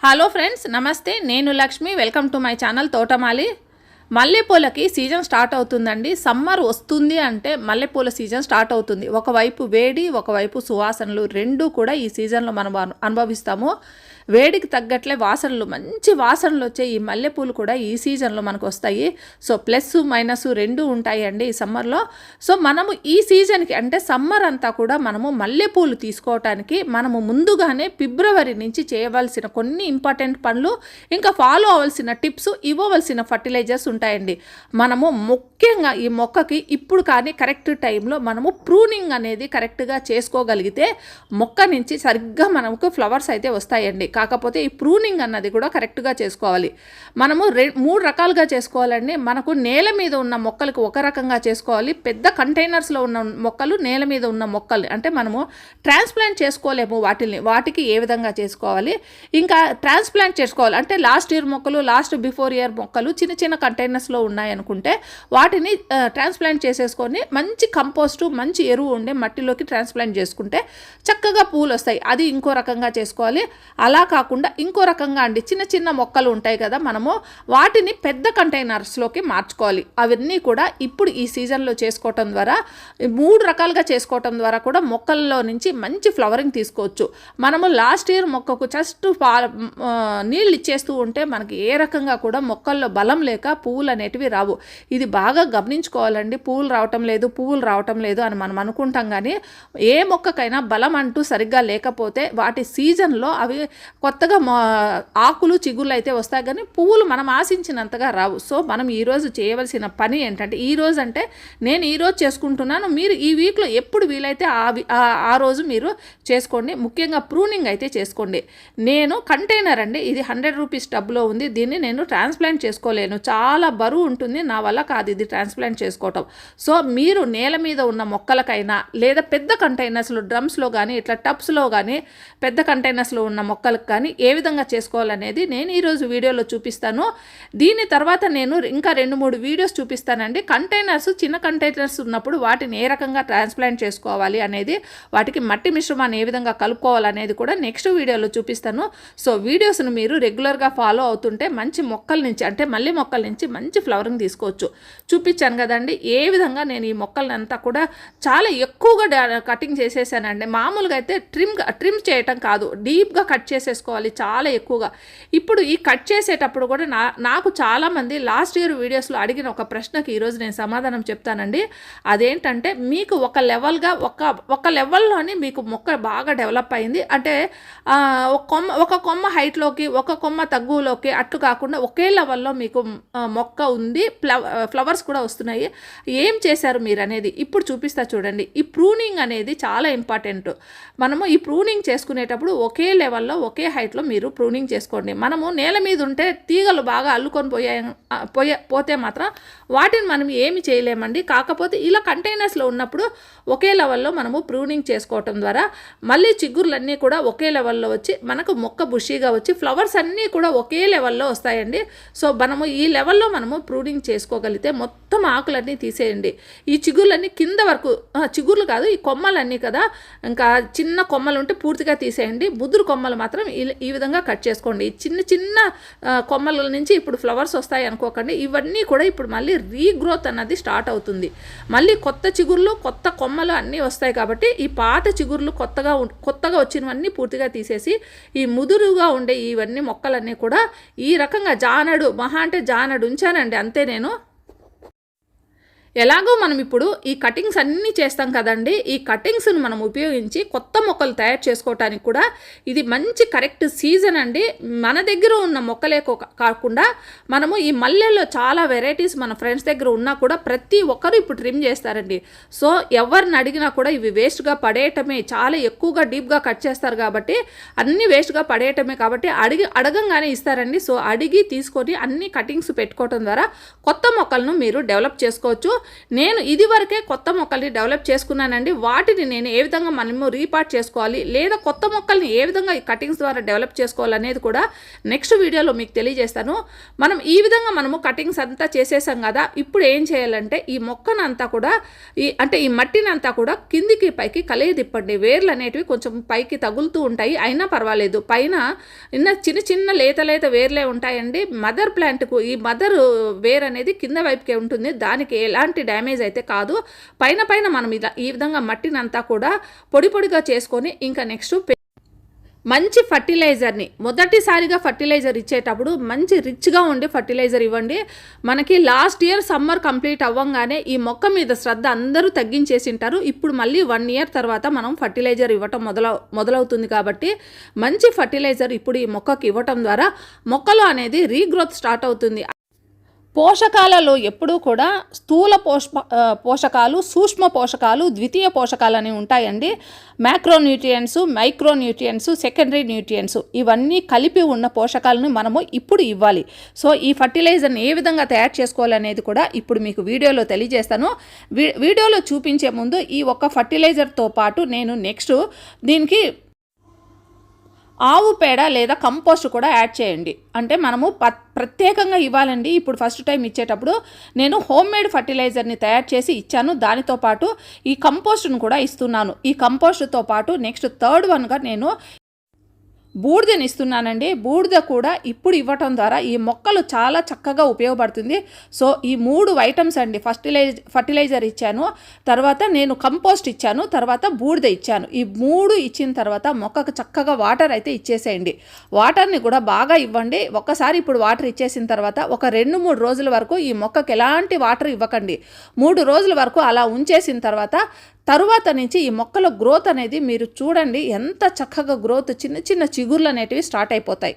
Hello friends, నమస్తే. నేను Lakshmi. Welcome to my channel తోటమాలి. మల్లెపూలకి సీజన్ స్టార్ట్ అవుతుందండి. సమ్మర్ వస్తుంది అంటే మల్లెపూల సీజన్ స్టార్ట్ అవుతుంది. ఒకవైపు వేడి, ఒకవైపు సువాసనలు రెండూ కూడా ఈ సీజన్లో మనం అనుభవిస్తాము. వేడికి తగ్గట్లే వాసనలు, మంచి వాసనలు వచ్చే ఈ మల్లెపూలు కూడా ఈ సీజన్లో మనకు వస్తాయి. సో ప్లస్ మైనస్ రెండూ ఉంటాయండి ఈ సమ్మర్లో. సో మనము ఈ సీజన్కి అంటే సమ్మర్ అంతా కూడా మనము మల్లెపూలు తీసుకోవటానికి మనము ముందుగానే ఫిబ్రవరి నుంచి చేయవలసిన కొన్ని ఇంపార్టెంట్ పనులు, ఇంకా ఫాలో అవ్వాల్సిన టిప్స్, ఇవ్వవలసిన ఫర్టిలైజర్స్ ఉంటాయండి. మనము ముఖ్యంగా ఈ మొక్కకి ఇప్పుడు కానీ కరెక్ట్ టైంలో మనము ప్రూనింగ్ అనేది కరెక్ట్గా చేసుకోగలిగితే మొక్క నుంచి సరిగ్గా మనకు ఫ్లవర్స్ అయితే వస్తాయండి. కాకపోతే ఈ ప్రూనింగ్ అన్నది కూడా కరెక్ట్గా చేసుకోవాలి. మనము 3 రకాలుగా చేసుకోవాలండి. మనకు నేల మీద ఉన్న మొక్కలకు ఒక రకంగా చేసుకోవాలి. పెద్ద కంటైనర్స్లో ఉన్న మొక్కలు, నేల మీద ఉన్న మొక్కలు అంటే మనము ట్రాన్స్ప్లాంట్ చేసుకోలేము. వాటికి ఏ విధంగా చేసుకోవాలి, ఇంకా ట్రాన్స్ప్లాంట్ చేసుకోవాలి అంటే లాస్ట్ ఇయర్ మొక్కలు, లాస్ట్ బిఫోర్ ఇయర్ మొక్కలు చిన్న చిన్న కంటైనర్స్లో ఉన్నాయనుకుంటే వాటిని ట్రాన్స్ప్లాంట్ చేసేసుకొని మంచి కంపోస్టు, మంచి ఎరువు ఉండే మట్టిలోకి ట్రాన్స్ప్లాంట్ చేసుకుంటే చక్కగా పూలు వస్తాయి. అది ఇంకో రకంగా చేసుకోవాలి. అలా కాకుండా ఇంకో రకంగా అండి, చిన్న చిన్న మొక్కలు ఉంటాయి కదా, మనము వాటిని పెద్ద కంటైనర్స్లోకి మార్చుకోవాలి. అవన్నీ కూడా ఇప్పుడు ఈ సీజన్లో చేసుకోవటం ద్వారా 3 రకాలుగా చేసుకోవటం ద్వారా కూడా మొక్కల్లో నుంచి మంచి ఫ్లవరింగ్ తీసుకోవచ్చు. మనము లాస్ట్ ఇయర్ మొక్కకు జస్ట్ నీళ్ళు ఇచ్చేస్తూ ఉంటే మనకి ఏ రకంగా కూడా మొక్కల్లో బలం లేక పువ్వులు అనేటివి రావు. ఇది బాగా గమనించుకోవాలండి. పువ్వులు రావటం లేదు అని మనం అనుకుంటాం, కానీ ఏ మొక్కకైనా బలం అంటూ సరిగ్గా లేకపోతే వాటి సీజన్లో అవి కొత్తగా ఆకులు, చిగుళ్ళు అయితే వస్తాయి, కానీ పువ్వులు మనం ఆశించినంతగా రావు. సో మనం ఈరోజు చేయవలసిన పని ఏంటంటే, ఈరోజు అంటే నేను ఈరోజు చేసుకుంటున్నాను, మీరు ఈ వీక్లో ఎప్పుడు వీలైతే ఆ రోజు మీరు చేసుకోండి. ముఖ్యంగా ప్రూనింగ్ అయితే చేసుకోండి. నేను కంటైనర్ అండి, ఇది 100 రూపీస్ టబ్లో ఉంది. దీన్ని నేను ట్రాన్స్ప్లాంట్ చేసుకోలేను, చాలా బరువు ఉంటుంది, నా వల్ల కాదు ఇది ట్రాన్స్ప్లాంట్ చేసుకోవటం. సో మీరు నేల మీద ఉన్న మొక్కలకైనా లేదా పెద్ద కంటైనర్స్లో, డ్రమ్స్లో కానీ ఇట్లా టబ్స్లో కానీ పెద్ద కంటైనర్స్లో ఉన్న మొక్కలకు కానీ ఏ విధంగా చేసుకోవాలనేది నేను ఈరోజు వీడియోలో చూపిస్తాను. దీని తర్వాత నేను ఇంకా 2-3 వీడియోస్ చూపిస్తానండి. కంటైనర్స్, చిన్న కంటైనర్స్ ఉన్నప్పుడు వాటిని ఏ రకంగా ట్రాన్స్ప్లాంట్ చేసుకోవాలి అనేది, వాటికి మట్టి మిశ్రమాన్ని ఏ విధంగా కలుపుకోవాలనేది కూడా నెక్స్ట్ వీడియోలో చూపిస్తాను. సో వీడియోస్ను మీరు రెగ్యులర్గా ఫాలో అవుతుంటే మంచి మొక్కల నుంచి అంటే మల్లె మొక్కల నుంచి మంచి ఫ్లవరింగ్ తీసుకోవచ్చు. చూపించాను కదండి ఏ విధంగా నేను ఈ మొక్కలంతా కూడా చాలా ఎక్కువగా కటింగ్ చేసేసానండి. మామూలుగా అయితే ట్రిమ్ చేయటం కాదు, డీప్గా కట్ చేసేసుకోవాలి చాలా ఎక్కువగా. ఇప్పుడు ఈ కట్ చేసేటప్పుడు కూడా నాకు చాలామంది లాస్ట్ ఇయర్ వీడియోస్లో అడిగిన ఒక ప్రశ్నకి ఈరోజు నేను సమాధానం చెప్తానండి. అదేంటంటే, మీకు ఒక లెవెల్లోని మీకు మొక్క బాగా డెవలప్ అయింది అంటే ఒక కొమ్మ హైట్లోకి, ఒక కొమ్మ తగ్గులోకి అట్లు కాకుండా ఒకే లెవెల్లో మీకు మొక్క ఉంది, ఫ్లవర్స్ కూడా వస్తున్నాయి. ఏం చేశారు మీరు అనేది ఇప్పుడు చూపిస్తా చూడండి. ఈ ప్రూనింగ్ అనేది చాలా ఇంపార్టెంట్. మనము ఈ ప్రూనింగ్ చేసుకునేటప్పుడు ఒకే లెవెల్లో, ఒకే హైట్లో మీరు ప్రూనింగ్ చేసుకోండి. మనము నేల మీద ఉంటే తీగలు బాగా అల్లుకొని పోతే మాత్రం వాటిని మనం ఏమి చేయలేమండి. కాకపోతే ఇలా కంటైనర్స్లో ఉన్నప్పుడు ఒకే లెవెల్లో మనము ప్రూనింగ్ చేసుకోవటం ద్వారా మళ్ళీ చిగుర్లన్నీ కూడా ఒకే లెవెల్లో వచ్చి మనకు మొక్క బుషీగా వచ్చి ఫ్లవర్స్ అన్నీ కూడా ఒకే లెవెల్లో వస్తాయండి. సో మనము ఈ లెవెల్లో మనము ప్రూనింగ్ చేసుకోగలిగితే మొత్తం ఆకులన్నీ తీసేయండి. ఈ చిగుర్లన్నీ కింద వరకు, చిగుర్లు కాదు ఈ కొమ్మలన్నీ కదా, ఇంకా చిన్న కొమ్మలు ఉంటే పూర్తిగా తీసేయండి. ముదురు కొమ్మలు మాత్రం ఈ విధంగా కట్ చేసుకోండి. చిన్న చిన్న కొమ్మల నుంచి ఇప్పుడు ఫ్లవర్స్ వస్తాయి అనుకోకండి. ఇవన్నీ కూడా ఇప్పుడు మళ్ళీ రీగ్రోత్ అన్నది స్టార్ట్ అవుతుంది. మళ్ళీ కొత్త చిగుర్లు, కొత్త కొమ్మలు అన్నీ వస్తాయి. కాబట్టి ఈ పాత చిగుర్లు కొత్తగా వచ్చినవన్నీ పూర్తిగా తీసేసి ఈ ముదురుగా ఉండే ఇవన్నీ మొక్కలన్నీ కూడా ఈ రకంగా జానడు ఉంచానండి. అంతే నేను ఎలాగో మనం ఇప్పుడు ఈ కటింగ్స్ అన్నీ చేస్తాం కదండి. ఈ కటింగ్స్ను మనం ఉపయోగించి కొత్త మొక్కలు తయారు చేసుకోవటానికి కూడా ఇది మంచి కరెక్ట్ సీజన్ అండి. మన దగ్గర ఉన్న మొక్కలే కాకుండా మనము ఈ మల్లెల్లో చాలా వెరైటీస్ మన ఫ్రెండ్స్ దగ్గర ఉన్నా కూడా ప్రతి ఒక్కరు ఇప్పుడు ట్రిమ్ చేస్తారండి. సో ఎవరిని అడిగినా కూడా ఇవి వేస్ట్గా పడేయటమే, చాలా ఎక్కువగా డీప్గా కట్ చేస్తారు కాబట్టి అన్నీ వేస్ట్గా పడేయటమే కాబట్టి అడగంగానే ఇస్తారండి. సో అడిగి తీసుకొని అన్ని కటింగ్స్ పెట్టుకోవటం ద్వారా కొత్త మొక్కలను మీరు డెవలప్ చేసుకోవచ్చు. నేను ఇది వరకే కొత్త మొక్కల్ని డెవలప్ చేసుకున్నానండి. వాటిని నేను ఏ విధంగా మనము రీపార్ట్ చేసుకోవాలి లేదా కొత్త మొక్కల్ని ఏ విధంగా ఈ కటింగ్స్ ద్వారా డెవలప్ చేసుకోవాలనేది కూడా నెక్స్ట్ వీడియోలో మీకు తెలియజేస్తాను. మనం ఈ విధంగా మనము కటింగ్స్ అంతా చేసేసాం కదా, ఇప్పుడు ఏం చేయాలంటే ఈ మొక్కనంతా కూడా ఈ మట్టినంతా కూడా కిందికి పైకి కలియదిప్పండి. వేర్లు అనేటివి కొంచెం పైకి తగులుతూ ఉంటాయి, అయినా పర్వాలేదు. పైన చిన్న చిన్న లేత వేర్లే ఉంటాయండి. మదర్ ప్లాంట్కు ఈ మదర్ వేర్ అనేది కింద వైపుకే ఉంటుంది, దానికి ఎలాంటి డ్యామేజ్ అయితే కాదు. పైన మనం ఈ విధంగా మట్టినంతా కూడా పొడిగా చేసుకొని ఇంకా నెక్స్ట్ మంచి ఫర్టిలైజర్ని మొదటిసారిగా ఫర్టిలైజర్ ఇచ్చేటప్పుడు మంచి రిచ్గా ఉండే ఫర్టిలైజర్ ఇవ్వండి. మనకి లాస్ట్ ఇయర్ సమ్మర్ కంప్లీట్ అవ్వంగానే ఈ మొక్క మీద శ్రద్ధ అందరూ తగ్గించేసింటారు. ఇప్పుడు మళ్ళీ 1 ఇయర్ తర్వాత మనం ఫర్టిలైజర్ ఇవ్వటం మొదలవుతుంది కాబట్టి మంచి ఫర్టిలైజర్ ఇప్పుడు ఈ మొక్కకి ఇవ్వటం ద్వారా మొక్కలో అనేది రీగ్రోత్ స్టార్ట్ అవుతుంది. పోషకాలలో ఎప్పుడూ కూడా స్థూల పోషకాలు, సూక్ష్మ పోషకాలు, ద్వితీయ పోషకాలు అని ఉంటాయండి. మ్యాక్రోన్యూట్రియంట్స్, మైక్రోన్యూట్రియంట్స్, సెకండరీ న్యూట్రియంట్స్ ఇవన్నీ కలిపి ఉన్న పోషకాలను మనము ఇప్పుడు ఇవ్వాలి. సో ఈ ఫర్టిలైజర్ని ఏ విధంగా తయారు చేసుకోవాలనేది కూడా ఇప్పుడు మీకు వీడియోలో తెలియజేస్తాను. వీడియోలో చూపించే ముందు ఈ ఒక్క ఫర్టిలైజర్తో పాటు నేను నెక్స్ట్ దీనికి ఆవు పేడ లేదా కంపోస్ట్ కూడా యాడ్ చేయండి. అంటే మనము ప్రత్యేకంగా ఇవ్వాలండి. ఇప్పుడు ఫస్ట్ టైం ఇచ్చేటప్పుడు నేను హోమ్ మేడ్ ఫర్టిలైజర్ని తయారు చేసి ఇచ్చాను. దానితో పాటు ఈ కంపోస్ట్ను కూడా ఇస్తున్నాను. ఈ కంపోస్ట్తో పాటు నెక్స్ట్ థర్డ్ వన్గా నేను బూడిదని ఇస్తున్నానండి. బూడిద కూడా ఇప్పుడు ఇవ్వటం ద్వారా ఈ మొక్కలు చాలా చక్కగా ఉపయోగపడుతుంది. సో ఈ 3 ఐటమ్స్ అండి. ఫర్టిలైజర్ ఇచ్చాను, తర్వాత నేను కంపోస్ట్ ఇచ్చాను, తర్వాత బూడిద ఇచ్చాను. ఈ 3 ఇచ్చిన తర్వాత మొక్కకు చక్కగా వాటర్ అయితే ఇచ్చేసేయండి. వాటర్ని కూడా బాగా ఇవ్వండి. ఒక్కసారి ఇప్పుడు వాటర్ ఇచ్చేసిన తర్వాత ఒక 2-3 రోజుల వరకు ఈ మొక్కకు ఎలాంటి వాటర్ ఇవ్వకండి. 3 రోజుల వరకు అలా ఉంచేసిన తరువాత నుంచి ఈ మొక్కల గ్రోత్ అనేది మీరు చూడండి ఎంత చక్కగా గ్రోత్, చిన్న చిన్న చిగుర్లు అనేటివి స్టార్ట్ అయిపోతాయి.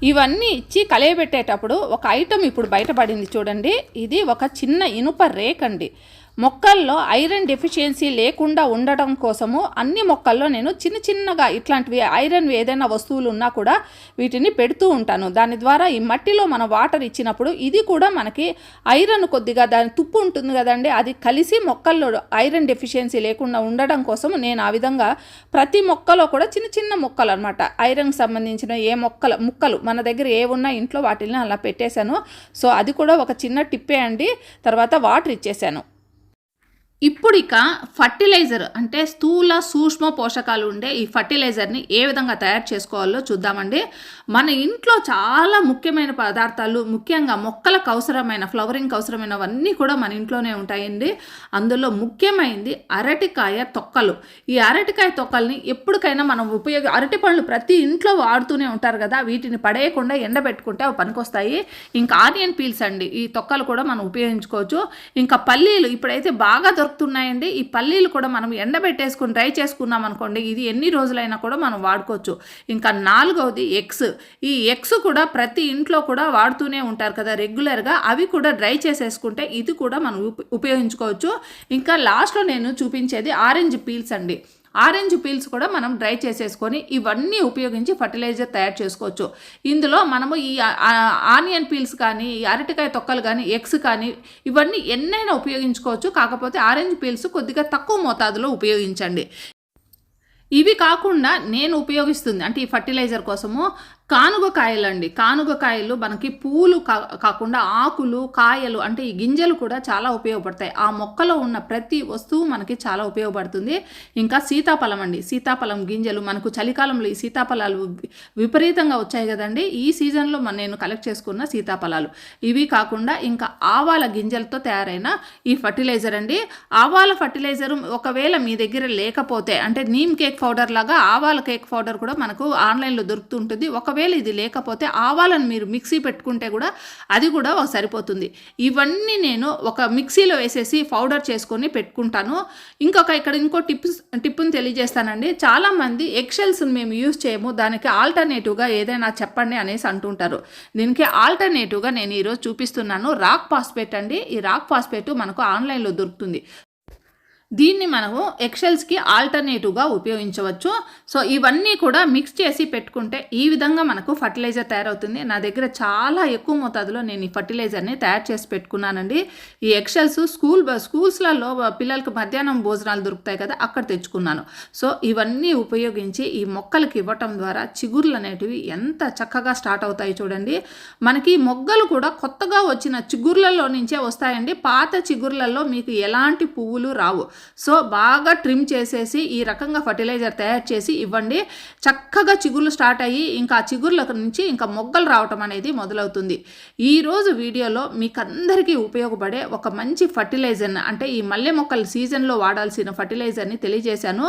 ఇవన్నీ ఇచ్చి కలయబెట్టేటప్పుడు ఒక ఐటమ్ ఇప్పుడు బయటపడింది చూడండి. ఇది ఒక చిన్న ఇనుప రేక్ అండి. మొక్కల్లో ఐరన్ డెఫిషియన్సీ లేకుండా ఉండటం కోసము అన్ని మొక్కల్లో నేను చిన్నగా ఇట్లాంటివి ఐరన్ ఏదైనా వస్తువులు ఉన్నా కూడా వీటిని పెడుతూ ఉంటాను. దాని ద్వారా ఈ మట్టిలో మనం వాటర్ ఇచ్చినప్పుడు ఇది కూడా మనకి ఐరన్ కొద్దిగా దాని తుప్పు ఉంటుంది కదండి, అది కలిసి మొక్కల్లో ఐరన్ డెఫిషియన్సీ లేకుండా ఉండడం కోసం నేను ఆ విధంగా ప్రతి మొక్కలో కూడా చిన్న మొక్కలు అనమాట ఐరన్కి సంబంధించిన ముక్కలు మన దగ్గర ఏ ఉన్నా ఇంట్లో వాటిని అలా పెట్టేశాను. సో అది కూడా ఒక చిన్న టిప్పే అండి. తర్వాత వాటర్ ఇచ్చేసాను. ఇప్పుడు ఇక ఫర్టిలైజర్ అంటే స్థూల సూక్ష్మ పోషకాలు ఉండే ఈ ఫర్టిలైజర్ని ఏ విధంగా తయారు చేసుకోవాలో చూద్దామండి. మన ఇంట్లో చాలా ముఖ్యమైన పదార్థాలు, ముఖ్యంగా మొక్కలకు అవసరమైన ఫ్లవరింగ్కి అవసరమైనవన్నీ కూడా మన ఇంట్లోనే ఉంటాయండి. అందులో ముఖ్యమైనది అరటికాయ తొక్కలు. ఈ అరటికాయ తొక్కల్ని ఎప్పటికైనా మనం అరటి పళ్ళు ప్రతి ఇంట్లో వాడుతూనే ఉంటారు కదా, వీటిని పడేయకుండా ఎండబెట్టుకుంటే అవి పనికొస్తాయి. ఇంకా ఆనియన్ పీల్స్ అండి, ఈ తొక్కలు కూడా మనం ఉపయోగించుకోవచ్చు. ఇంకా పల్లీలు ఇప్పుడైతే బాగా దొరుకుతున్నాయండి. ఈ పల్లీలు కూడా మనం ఎండబెట్టేసుకుని డ్రై చేసుకున్నాం అనుకోండి, ఇది ఎన్ని రోజులైనా కూడా మనం వాడుకోవచ్చు. ఇంకా 4వది ఎగ్స్. ఈ ఎగ్స్ కూడా ప్రతి ఇంట్లో కూడా వాడుతూనే ఉంటారు కదా రెగ్యులర్గా, అవి కూడా డ్రై చేసేసుకుంటే ఇది కూడా మనం ఉపయోగించుకోవచ్చు. ఇంకా లాస్ట్లో నేను చూపించేది ఆరెంజ్ పీల్స్ అండి. ఆరెంజ్ పీల్స్ కూడా మనం డ్రై చేసేసుకొని ఇవన్నీ ఉపయోగించి ఫర్టిలైజర్ తయారు చేసుకోవచ్చు. ఇందులో మనము ఈ ఆనియన్ పీల్స్ కానీ, ఈ అరటికాయ తొక్కలు కానీ, ఎగ్స్ కానీ ఇవన్నీ ఎన్నైనా ఉపయోగించుకోవచ్చు. కాకపోతే ఆరెంజ్ పీల్స్ కొద్దిగా తక్కువ మోతాదులో ఉపయోగించండి. ఇవి కాకుండా నేను ఉపయోగిస్తుంది అంటే ఈ ఫర్టిలైజర్ కోసము కానుగకాయలండి. కానుగకాయలు మనకి పూలు కాకుండా ఆకులు, కాయలు అంటే ఈ గింజలు కూడా చాలా ఉపయోగపడతాయి. ఆ మొక్కలో ఉన్న ప్రతి వస్తువు మనకి చాలా ఉపయోగపడుతుంది. ఇంకా సీతాఫలం అండి. సీతాఫలం గింజలు మనకు చలికాలంలో ఈ సీతాఫలాలు విపరీతంగా వచ్చాయి కదండి, ఈ సీజన్లో నేను కలెక్ట్ చేసుకున్న సీతాఫలాలు. ఇవి కాకుండా ఇంకా ఆవాల గింజలతో తయారైన ఈ ఫర్టిలైజర్ అండి. ఆవాల ఫర్టిలైజర్ ఒకవేళ మీ దగ్గర లేకపోతే అంటే నీమ్ కేక్ పౌడర్ లాగా ఆవాల కేక్ పౌడర్ కూడా మనకు ఆన్లైన్లో దొరుకుతుంటుంది. ఒకవేళ ఇది లేకపోతే ఆవాలను మీరు మిక్సీ పెట్టుకుంటే కూడా అది కూడా సరిపోతుంది. ఇవన్నీ నేను ఒక మిక్సీలో వేసేసి పౌడర్ చేసుకొని పెట్టుకుంటాను. ఇంకో టిప్ని తెలియజేస్తానండి. చాలామంది ఎగ్షెల్స్ మేము యూజ్ చేయము, దానికి ఆల్టర్నేటివ్గా ఏదైనా చెప్పండి అనేసి అంటుంటారు. దీనికి ఆల్టర్నేటివ్గా నేను ఈరోజు చూపిస్తున్నాను రాక్ ఫాస్ఫేట్ అండి. ఈ రాక్ ఫాస్ఫేట్ మనకు ఆన్లైన్లో దొరుకుతుంది. దీన్ని మనము ఎక్షెల్స్కి ఆల్టర్నేటివ్గా ఉపయోగించవచ్చు. సో ఇవన్నీ కూడా మిక్స్ చేసి పెట్టుకుంటే ఈ విధంగా మనకు ఫర్టిలైజర్ తయారవుతుంది. నా దగ్గర చాలా ఎక్కువ మోతాదులో నేను ఈ ఫర్టిలైజర్ని తయారు చేసి పెట్టుకున్నానండి. ఈ ఎక్షెల్స్ స్కూల్స్లలో పిల్లలకి మధ్యాహ్నం భోజనాలు దొరుకుతాయి కదా, అక్కడ తెచ్చుకున్నాను. సో ఇవన్నీ ఉపయోగించి ఈ మొక్కలకి ఇవ్వటం ద్వారా చిగుర్లు అనేటివి ఎంత చక్కగా స్టార్ట్ అవుతాయి చూడండి. మనకి మొగ్గలు కూడా కొత్తగా వచ్చిన చిగుర్లలో నుంచే వస్తాయండి. పాత చిగుర్లలో మీకు ఎలాంటి పువ్వులు రావు. సో బాగా ట్రిమ్ చేసేసి ఈ రకంగా ఫర్టిలైజర్ తయారు చేసి ఇవ్వండి. చక్కగా చిగుర్లు స్టార్ట్ అయ్యి ఇంకా చిగుర్ల నుంచి ఇంకా మొగ్గలు రావటం అనేది మొదలవుతుంది. ఈరోజు వీడియోలో మీకు అందరికీ ఉపయోగపడే ఒక మంచి ఫర్టిలైజర్ని, అంటే ఈ మల్లె మొక్కల సీజన్లో వాడాల్సిన ఫర్టిలైజర్ని తెలియజేశాను.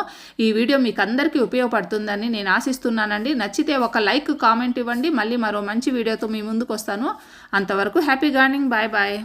ఈ వీడియో మీకు అందరికీ ఉపయోగపడుతుందని నేను ఆశిస్తున్నానండి. నచ్చితే ఒక లైక్, కామెంట్ ఇవ్వండి. మళ్ళీ మరో మంచి వీడియోతో మీ ముందుకు వస్తాను. అంతవరకు హ్యాపీ గార్డెనింగ్. Bye bye.